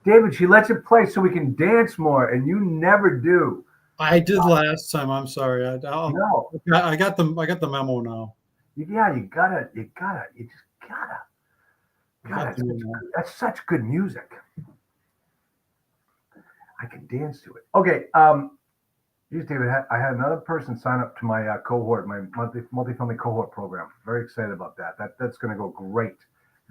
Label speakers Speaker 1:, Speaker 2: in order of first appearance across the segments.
Speaker 1: David, she lets it play so we can dance more, and you never do.
Speaker 2: I did last time. I'm sorry.
Speaker 1: No.
Speaker 2: I got the memo now.
Speaker 1: Yeah, you just gotta.
Speaker 2: I
Speaker 1: God,
Speaker 2: got the memo.
Speaker 1: that's such good music. I can dance to it. Okay, geez, David, I had another person sign up to my cohort, my multifamily cohort program. Very excited about that. That's going to go great.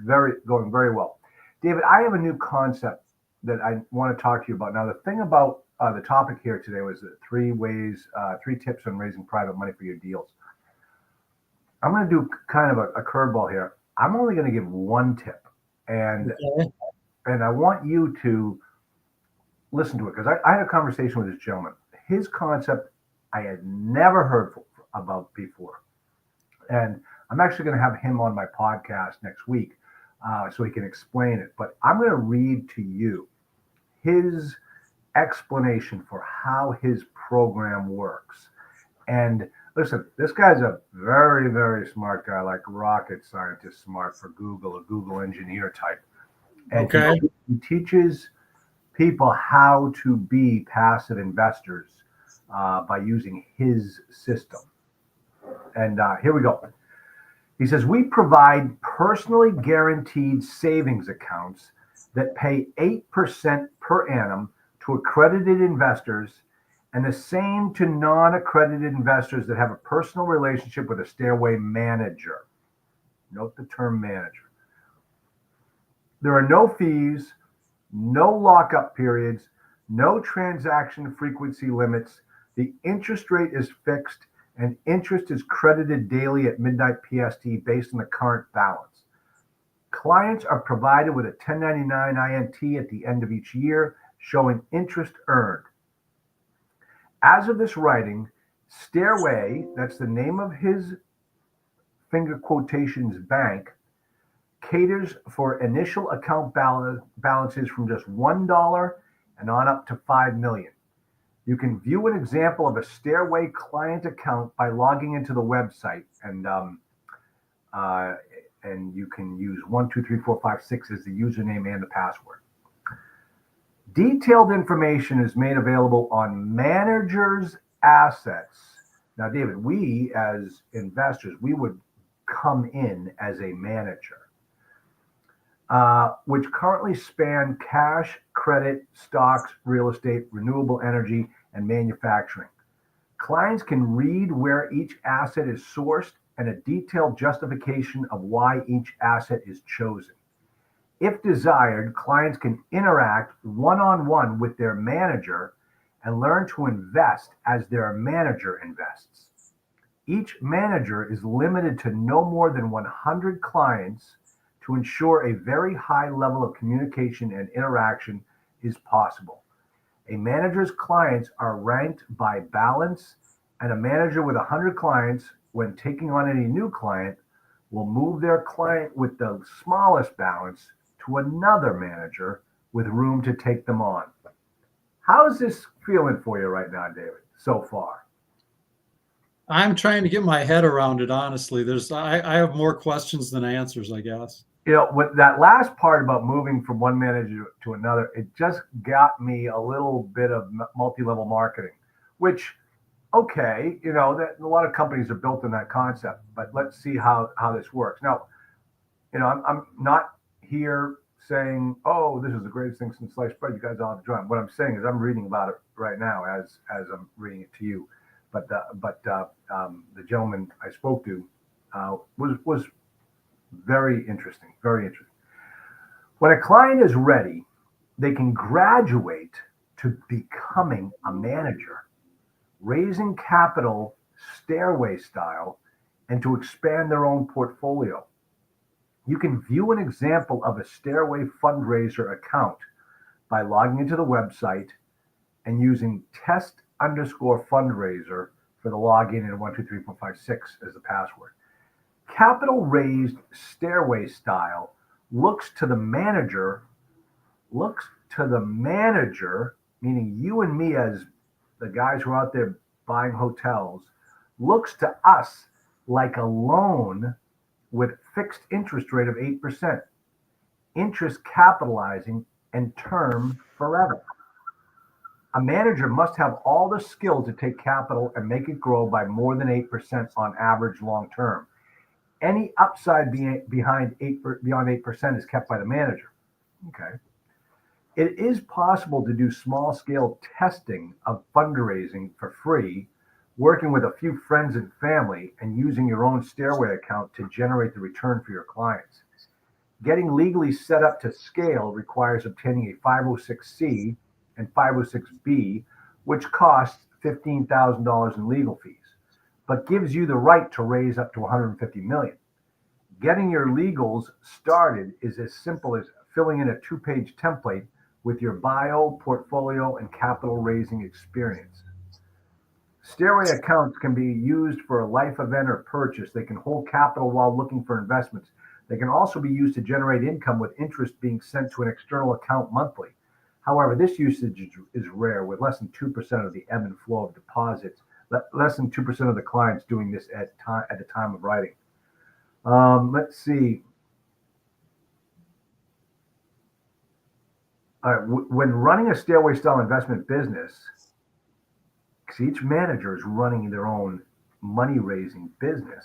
Speaker 1: Going very well. David, I have a new concept that I want to talk to you about. Now, the thing about the topic here today was the three tips on raising private money for your deals. I'm going to do kind of a curveball here. I'm only going to give one tip, and
Speaker 2: Okay.
Speaker 1: I want you to listen to it because I had a conversation with this gentleman. His concept I had never heard about before, and I'm actually going to have him on my podcast next week so he can explain it. But I'm going to read to you his explanation for how his program works. And listen, this guy's a very, very smart guy, like rocket scientist smart for Google, a Google engineer type. And
Speaker 2: Okay.
Speaker 1: he teaches people how to be passive investors by using his system. And here we go. He says, we provide personally guaranteed savings accounts that pay 8% per annum to accredited investors and the same to non-accredited investors that have a personal relationship with a Stairway manager. Note the term manager. There are no fees, no lockup periods, no transaction frequency limits. The interest rate is fixed and interest is credited daily at midnight PST based on the current balance. Clients are provided with a 1099 INT at the end of each year showing interest earned. As of this writing, Stairway, that's the name of his finger quotations bank, caters for initial account balances from just $1 and on up to $5 million. You can view an example of a Stairway client account by logging into the website, and you can use 123456 as the username and the password. Detailed information is made available on managers' assets. Now, David, we as investors, we would come in as a manager, which currently span cash, credit, stocks, real estate, renewable energy, and manufacturing. Clients can read where each asset is sourced and a detailed justification of why each asset is chosen. If desired, clients can interact one-on-one with their manager and learn to invest as their manager invests. Each manager is limited to no more than 100 clients to ensure a very high level of communication and interaction is possible. A manager's clients are ranked by balance, and a manager with 100 clients, when taking on any new client, will move their client with the smallest balance to another manager with room to take them on. How's this feeling for you right now, David, so far?
Speaker 2: I'm trying to get my head around it, honestly. I have more questions than answers, I guess.
Speaker 1: With that last part about moving from one manager to another, it just got me a little bit of multi-level marketing, which, okay, that a lot of companies are built on that concept, but let's see how this works. Now, I'm not here saying, oh, this is the greatest thing since sliced bread. You guys all have to join. What I'm saying is I'm reading about it right now as I'm reading it to you. But the gentleman I spoke to was very interesting, very interesting. When a client is ready, they can graduate to becoming a manager, raising capital Stairway style, and to expand their own portfolio. You can view an example of a Stairway fundraiser account by logging into the website and using test_fundraiser for the login and 123456 as the password. Capital raised Stairway style looks to the manager, meaning you and me as the guys who are out there buying hotels, looks to us like a loan with fixed interest rate of 8%, interest capitalizing and term forever. A manager must have all the skills to take capital and make it grow by more than 8% on average long term. Any upside beyond 8% is kept by the manager. Okay. It is possible to do small scale testing of fundraising for free, working with a few friends and family and using your own Stairway account to generate the return for your clients. Getting legally set up to scale requires obtaining a 506C and 506B, which costs $15,000 in legal fees, but gives you the right to raise up to $150 million. Getting your legals started is as simple as filling in a 2-page template with your bio, portfolio, and capital raising experience. Stairway accounts can be used for a life event or purchase. They can hold capital while looking for investments. They can also be used to generate income with interest being sent to an external account monthly. However, this usage is rare, with less than 2% of the ebb and flow of deposits, less than 2% of the clients doing this at the time of writing. Let's see. All right, when running a Stairway style investment business, because each manager is running their own money raising business,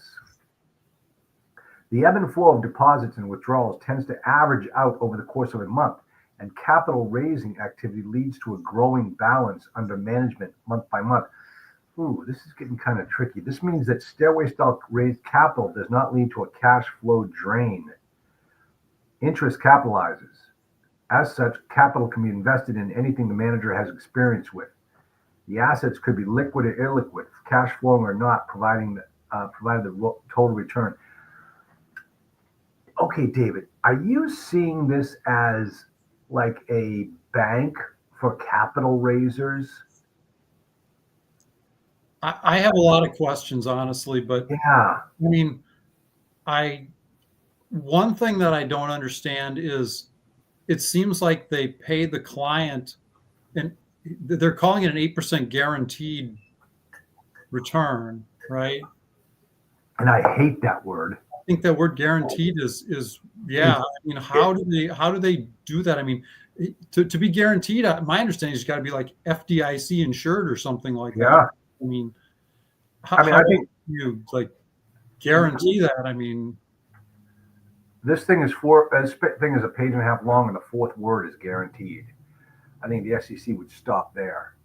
Speaker 1: the ebb and flow of deposits and withdrawals tends to average out over the course of a month, and capital raising activity leads to a growing balance under management month by month. Ooh, this is getting kind of tricky. This means that Stairway style raised capital does not lead to a cash flow drain. Interest capitalizes. As such, capital can be invested in anything the manager has experience with. The assets could be liquid or illiquid, cash flowing or not, provided the total return. Okay, David, are you seeing this as like a bank for capital raisers?
Speaker 2: I have a lot of questions, honestly, but
Speaker 1: Yeah.
Speaker 2: I mean, one thing that I don't understand is it seems like they pay the client, and they're calling it an 8% guaranteed return, right?
Speaker 1: And I hate that word.
Speaker 2: I think that word guaranteed is yeah. I mean, how do they do that? I mean, to be guaranteed, my understanding is it's got to be like FDIC insured or something like that.
Speaker 1: Yeah.
Speaker 2: I mean,
Speaker 1: I
Speaker 2: how
Speaker 1: think
Speaker 2: do you like guarantee that? I mean,
Speaker 1: this thing is a page and a half long, and the fourth word is guaranteed. I think the SEC would stop there.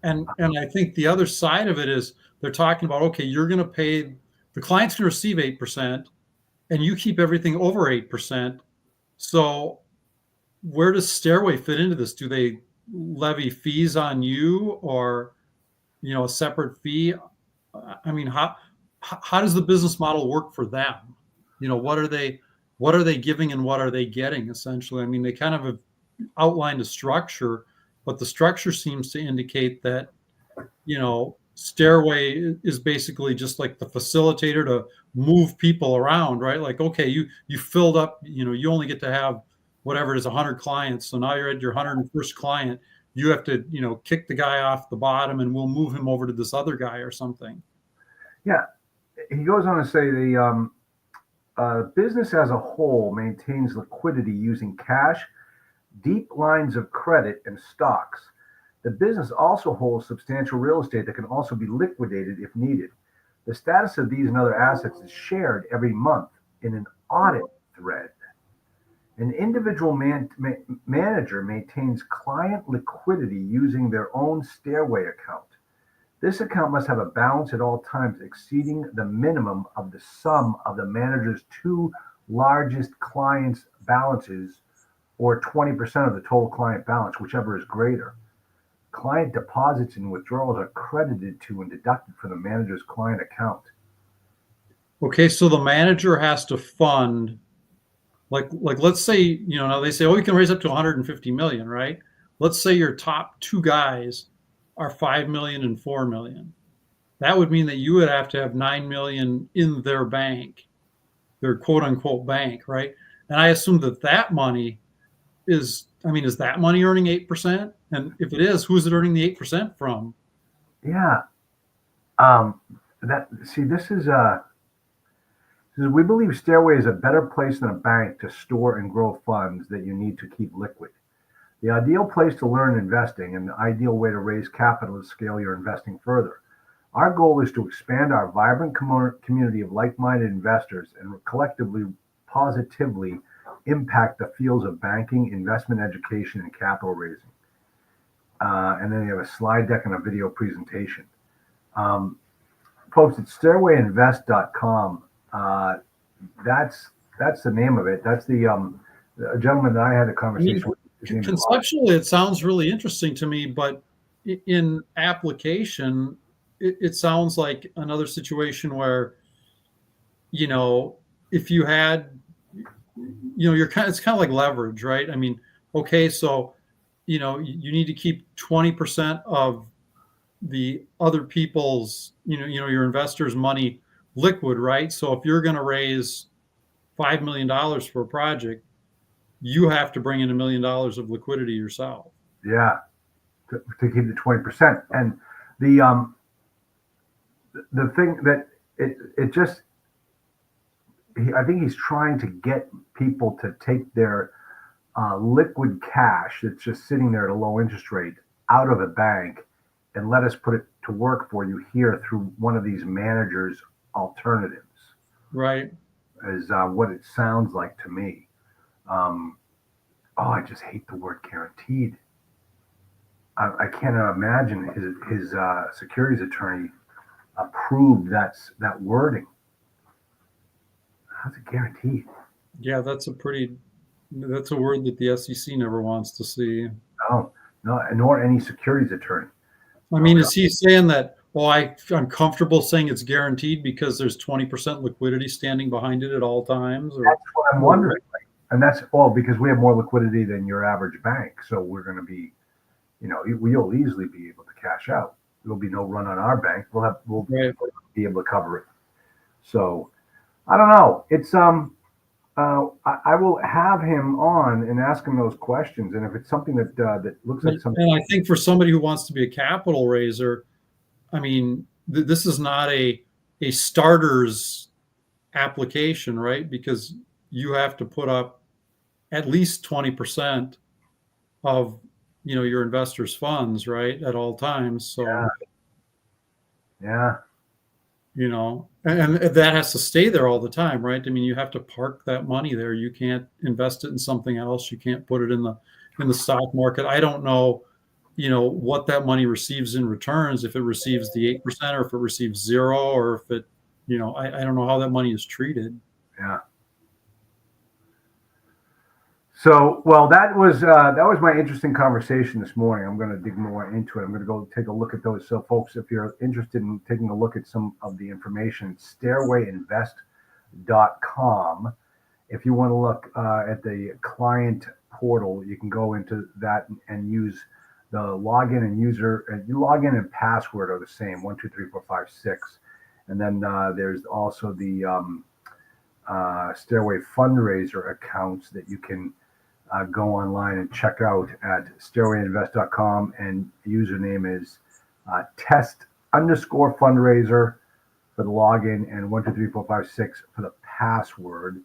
Speaker 2: and I think the other side of it is they're talking about, okay, you're going to pay, the client's going to receive 8%, and you keep everything over 8%. So where does Stairway fit into this? Do they levy fees on you, or a separate fee? I mean, how does the business model work for them? What are they giving and what are they getting, essentially? I mean, they kind of have outlined a structure, but the structure seems to indicate that Stairway is basically just like the facilitator to move people around, right? Like, okay, you filled up, you only get to have whatever it is, 100 clients. So now you're at your 101st client. You have to, kick the guy off the bottom, and we'll move him over to this other guy or something.
Speaker 1: Yeah. He goes on to say the business as a whole maintains liquidity using cash, deep lines of credit, and stocks. The business also holds substantial real estate that can also be liquidated if needed. The status of these and other assets is shared every month in an audit thread. An individual manager maintains client liquidity using their own Stairway account. This account must have a balance at all times exceeding the minimum of the sum of the manager's two largest clients' balances, or 20% of the total client balance, whichever is greater. Client deposits and withdrawals are credited to and deducted from the manager's client account.
Speaker 2: Okay, so the manager has to fund, like let's say, now they say, oh, you can raise up to 150 million, right? Let's say your top two guys are 5 million and 4 million. That would mean that you would have to have 9 million in their bank, their quote unquote bank, right? And I assume that money is that money earning 8%? And if it is, who's it earning the 8% from?
Speaker 1: Yeah. This is we believe Stairway is a better place than a bank to store and grow funds that you need to keep liquid. The ideal place to learn investing and the ideal way to raise capital to scale your investing further. Our goal is to expand our vibrant community of like-minded investors and collectively positively impact the fields of banking, investment education, and capital raising. And then you have a slide deck and a video presentation. Folks, it's stairwayinvest.com. That's the name of it. That's the a gentleman that I had a conversation with. His name is Rob.
Speaker 2: Conceptually, it sounds really interesting to me, but in application, it sounds like another situation where, you know, if you had, you know, it's kind of like leverage, right? I mean, okay, so, you know, you need to keep 20% of the other people's, your investors' money liquid, right? So if you're going to raise $5 million for a project, you have to bring in $1 million of liquidity yourself.
Speaker 1: Yeah, to keep the 20%. And the thing that I think he's trying to get people to take their liquid cash that's just sitting there at a low interest rate out of a bank and let us put it to work for you here through one of these managers' alternatives.
Speaker 2: Right.
Speaker 1: Is what it sounds like to me. I just hate the word guaranteed. I cannot imagine his securities attorney approved that wording. How's it guaranteed?
Speaker 2: Yeah, that's a word that the SEC never wants to see.
Speaker 1: No, nor any securities attorney.
Speaker 2: I mean, is he saying that, I'm comfortable saying it's guaranteed because there's 20% liquidity standing behind it at all times? Or?
Speaker 1: That's what I'm wondering. And that's because we have more liquidity than your average bank. So we're going to be, we'll easily be able to cash out. There'll be no run on our bank. We'll be able to cover it. So I don't know. It's I will have him on and ask him those questions. And if it's something that looks like something,
Speaker 2: and I think for somebody who wants to be a capital raiser, I mean, this is not a starter's application, right? Because you have to put up at least 20% of your investors' funds, right, at all times. So
Speaker 1: yeah.
Speaker 2: And that has to stay there all the time, right? I mean, you have to park that money there. You can't invest it in something else. You can't put it in the stock market. I don't know, what that money receives in returns, if it receives the 8% or if it receives 0, or if it, I don't know how that money is treated.
Speaker 1: Yeah. So, well, that was my interesting conversation this morning. I'm going to dig more into it. I'm going to go take a look at those. So, folks, if you're interested in taking a look at some of the information, stairwayinvest.com. If you want to look at the client portal, you can go into that and use the login and login and password are the same, 1, 2, 3, 4, 5, 6. And then there's also the Stairway fundraiser accounts that you can go online and check out at stairwayinvest.com, and username is test_fundraiser for the login and 1, 2, 3, 4, 5, 6 for the password.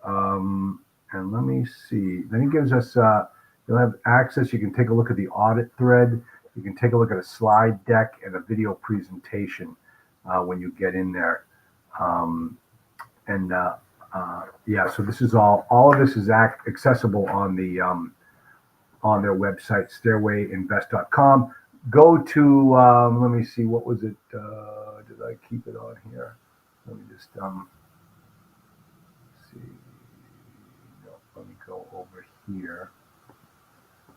Speaker 1: And let me see. Then it gives us you'll have access. You can take a look at the audit thread. You can take a look at a slide deck and a video presentation when you get in there. So this is all of this is accessible on the on their website, stairwayinvest.com. Go to let me see, what was it? Did I keep it on here? Let me just see. No, let me go over here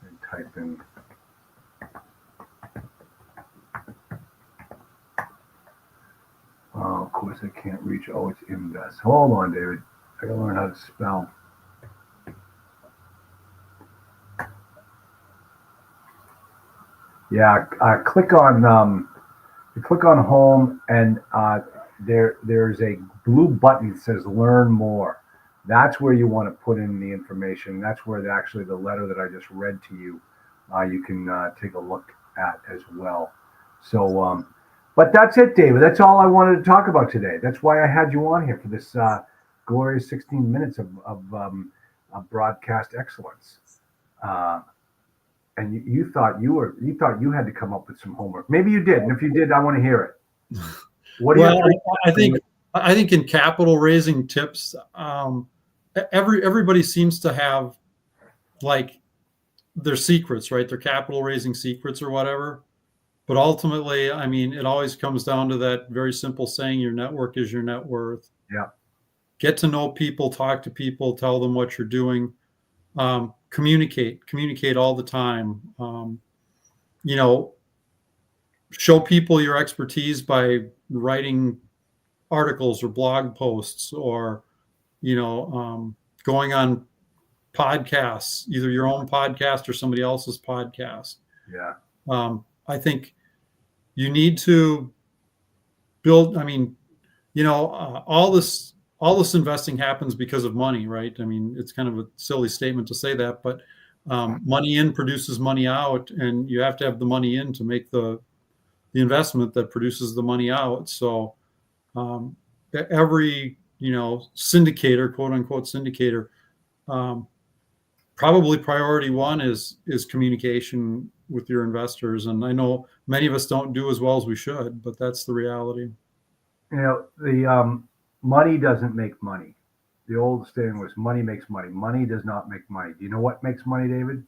Speaker 1: and type in. Oh, of course I can't reach. Oh, it's invest. Hold on, David. I gotta learn how to spell. Yeah, click on home, and there's a blue button that says learn more. That's where you want to put in the information. That's where actually the letter that I just read to you, you can take a look at as well. So, but that's it, David. That's all I wanted to talk about today. That's why I had you on here for this glorious 16 minutes of broadcast excellence. and you thought you had to come up with some homework. Maybe you did, and if you did, I want to hear it. What do
Speaker 2: Well,
Speaker 1: you think?
Speaker 2: I think in capital raising tips, everybody seems to have like their secrets, right? Their capital raising secrets or whatever. But ultimately, I mean, it always comes down to that very simple saying: your network is your net worth.
Speaker 1: Yeah.
Speaker 2: Get to know people, talk to people, tell them what you're doing. Communicate all the time. You know, show people your expertise by writing articles or blog posts, or going on podcasts, either your own podcast or somebody else's podcast.
Speaker 1: Yeah.
Speaker 2: I think you need to build. I mean, all this investing happens because of money, right? I mean, it's kind of a silly statement to say that, but money in produces money out, and you have to have the money in to make the investment that produces the money out. So every syndicator, quote unquote syndicator, probably priority one is communication with your investors. And I know many of us don't do as well as we should, but that's the reality.
Speaker 1: The money doesn't make money. The old saying was money makes money. Money does not make money. Do you know what makes money, David?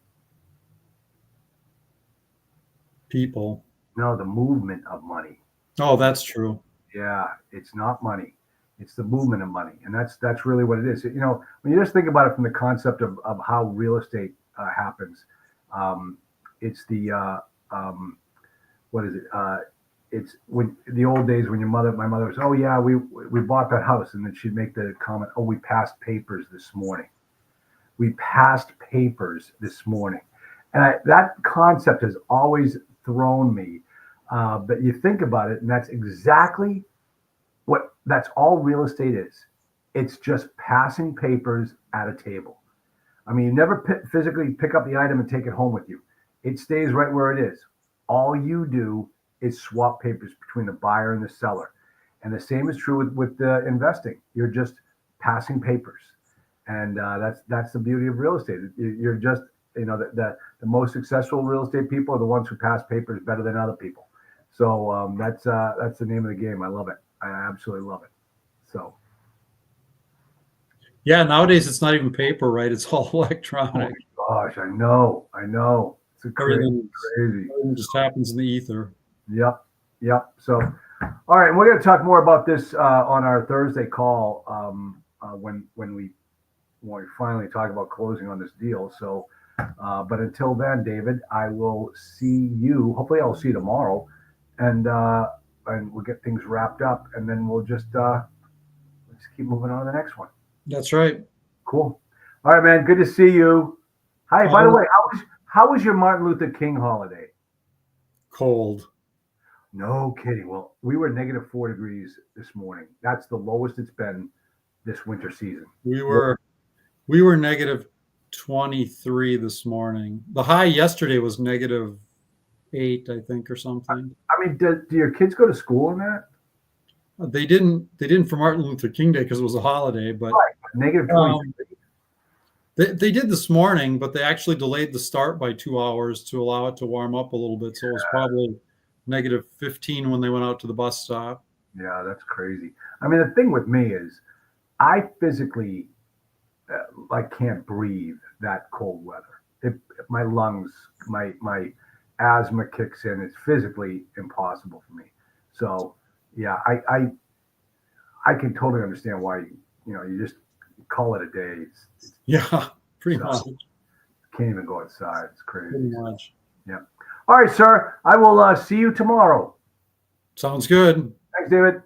Speaker 2: People.
Speaker 1: No, the movement of money.
Speaker 2: Oh, that's true.
Speaker 1: Yeah, it's not money. It's the movement of money. And that's really what it is. When you just think about it from the concept of how real estate happens, it's the, what is it? It's when the old days when my mother was, oh yeah, we bought that house. And then she'd make the comment, oh, we passed papers this morning. We passed papers this morning. And that concept has always thrown me. But you think about it, and that's exactly that's all real estate is. It's just passing papers at a table. I mean, you never physically pick up the item and take it home with you. It stays right where it is. All you do is swap papers between the buyer and the seller. And the same is true with investing. You're just passing papers. And that's the beauty of real estate. You're just, the most successful real estate people are the ones who pass papers better than other people. So that's the name of the game. I love it. I absolutely love it. So.
Speaker 2: Yeah, nowadays it's not even paper, right? It's all electronic.
Speaker 1: Oh gosh, I know. It's crazy.
Speaker 2: Everything just happens in the ether.
Speaker 1: Yep. So, all right, we're going to talk more about this on our Thursday call when we finally talk about closing on this deal. So, but until then, David, I will see you. Hopefully, I'll see you tomorrow, and we'll get things wrapped up, and then we'll just let's keep moving on to the next one.
Speaker 2: That's right.
Speaker 1: Cool. All right, man. Good to see you. Hi. By the way, how was your Martin Luther King holiday?
Speaker 2: Cold.
Speaker 1: No kidding. Well, we were -4 degrees this morning. That's the lowest it's been this winter season.
Speaker 2: We were -23 this morning. The high yesterday was -8, I think, or something.
Speaker 1: I mean, do your kids go to school in that?
Speaker 2: They didn't for Martin Luther King Day because it was a holiday, but
Speaker 1: right. -23.
Speaker 2: They did this morning, but they actually delayed the start by 2 hours to allow it to warm up a little bit. So it was probably -15 when they went out to the bus stop.
Speaker 1: Yeah, that's crazy. I mean, the thing with me is I physically can't breathe that cold weather. My lungs, my asthma kicks in. It's physically impossible for me. So yeah, I can totally understand why, you just call it a day.
Speaker 2: Yeah, pretty much.
Speaker 1: Can't even go outside. It's crazy.
Speaker 2: Pretty much.
Speaker 1: Yeah. All right, sir. I will see you tomorrow.
Speaker 2: Sounds good.
Speaker 1: Thanks, David.